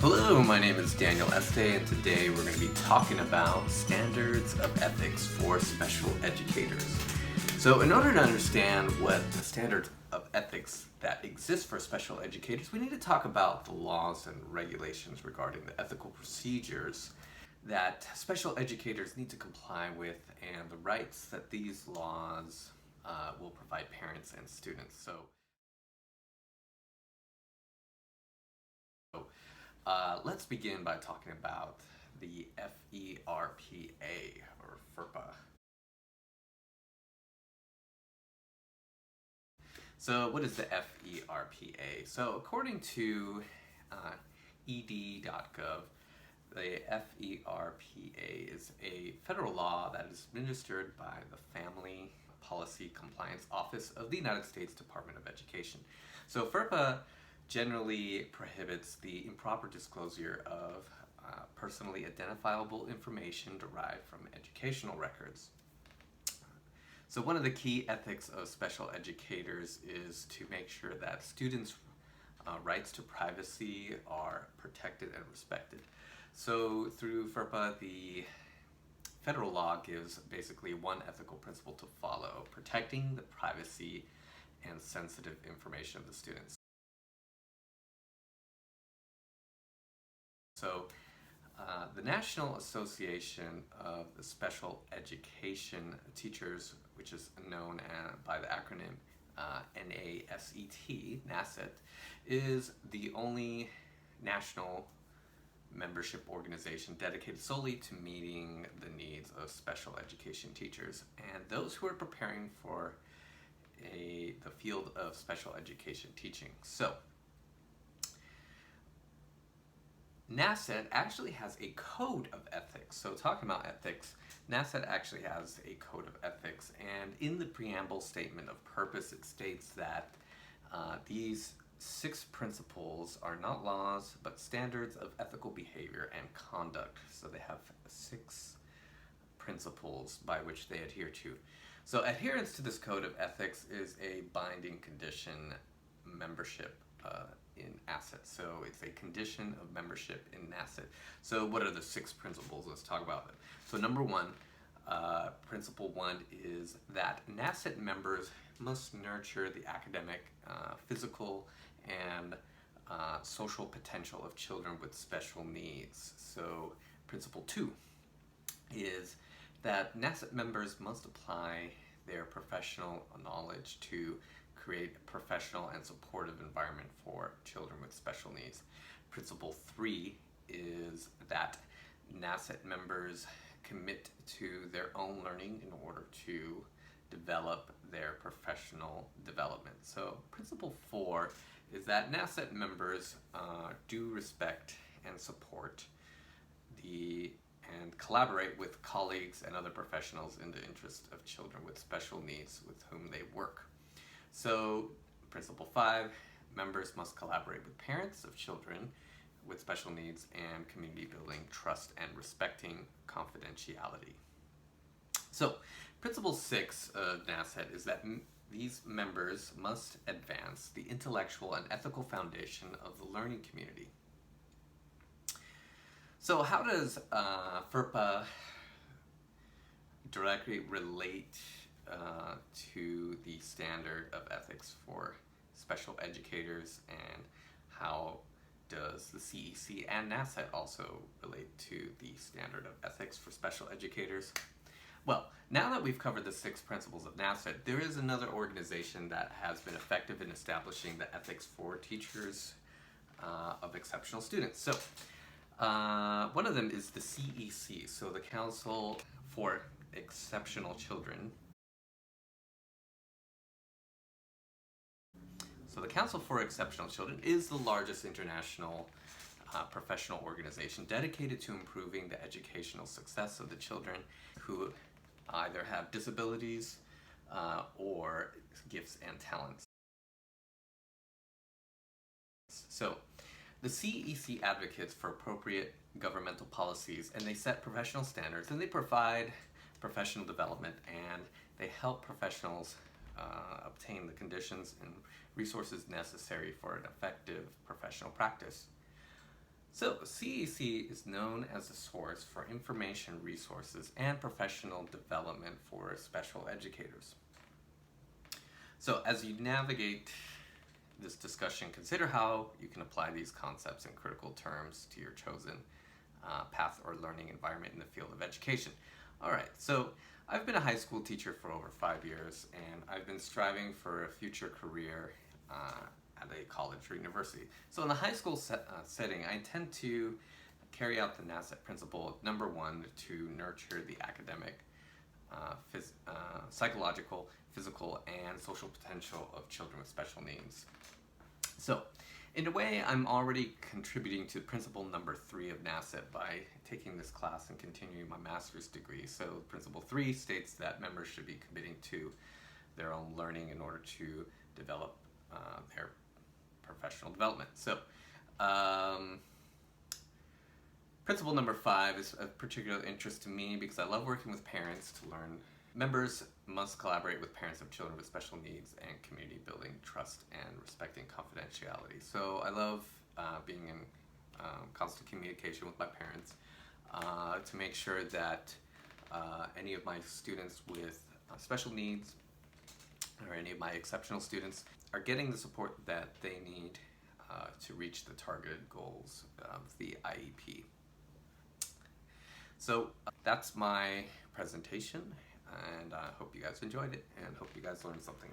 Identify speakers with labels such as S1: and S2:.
S1: Hello, my name is Daniel Este, and today we're going to be talking about standards of ethics for special educators. So in order to understand what the standards of ethics that exist for special educators, we need to talk about the laws and regulations regarding the ethical procedures that special educators need to comply with and the rights that these laws will provide parents and students. Let's begin by talking about the FERPA or FERPA. So what is the FERPA? So according to ed.gov, the FERPA is a federal law that is administered by the Family Policy Compliance Office of the United States Department of Education. So FERPA generally prohibits the improper disclosure of personally identifiable information derived from educational records. So one of the key ethics of special educators is to make sure that students' rights to privacy are protected and respected. So through FERPA, the federal law gives basically one ethical principle to follow: protecting the privacy and sensitive information of the students. So the National Association of the Special Education Teachers, which is known by the acronym NASET, is the only national membership organization dedicated solely to meeting the needs of special education teachers and those who are preparing for the field of special education teaching. So NASET actually has a code of ethics. So talking about ethics, NASET actually has a code of ethics, and in the preamble statement of purpose it states that these 6 principles are not laws but standards of ethical behavior and conduct. So they have 6 principles by which they adhere to. So adherence to this code of ethics is a binding condition membership in ASSET. So it's a condition of membership in NASET. So what are the 6 principles? Let's talk about them. So number 1, principle 1 is that NASET members must nurture the academic, physical, and social potential of children with special needs. So principle 2 is that NASET members must apply their professional knowledge to create a professional and supportive environment for children with special needs. Principle 3 is that NASET members commit to their own learning in order to develop their professional development. So principle 4 is that NASET members do respect and support and collaborate with colleagues and other professionals in the interest of children with special needs with whom they work. So principle 5, members must collaborate with parents of children with special needs and community building trust and respecting confidentiality. So principle 6 of NASET is that these members must advance the intellectual and ethical foundation of the learning community. So how does FERPA directly relate to the standard of ethics for special educators, and how does the CEC and NASET also relate to the standard of ethics for special educators? Well, now that we've covered the 6 principles of NASET, there is another organization that has been effective in establishing the ethics for teachers of exceptional students. So one of them is the CEC, so the Council for Exceptional Children. So the Council for Exceptional Children is the largest international professional organization dedicated to improving the educational success of the children who either have disabilities or gifts and talents. So the CEC advocates for appropriate governmental policies, and they set professional standards, and they provide professional development, and they help professionals obtain the conditions and resources necessary for an effective professional practice. So, CEC is known as a source for information resources and professional development for special educators. So, as you navigate this discussion, consider how you can apply these concepts in critical terms to your chosen path or learning environment in the field of education. All right, so I've been a high school teacher for over 5 years, and I've been striving for a future career at a college or university. So in the high school setting, I intend to carry out the NASET principle, number one, to nurture the academic, psychological, physical, and social potential of children with special needs. So, in a way, I'm already contributing to principle number 3 of NASET by taking this class and continuing my master's degree. So, principle 3 states that members should be committing to their own learning in order to develop their professional development. So, principle number 5 is of particular interest to me because I love working with parents to learn. Members must collaborate with parents of children with special needs and community building trust and respecting confidentiality. So I love being in constant communication with my parents to make sure that any of my students with special needs or any of my exceptional students are getting the support that they need to reach the targeted goals of the IEP. So that's my presentation, and I hope you guys enjoyed it and hope you guys learned something.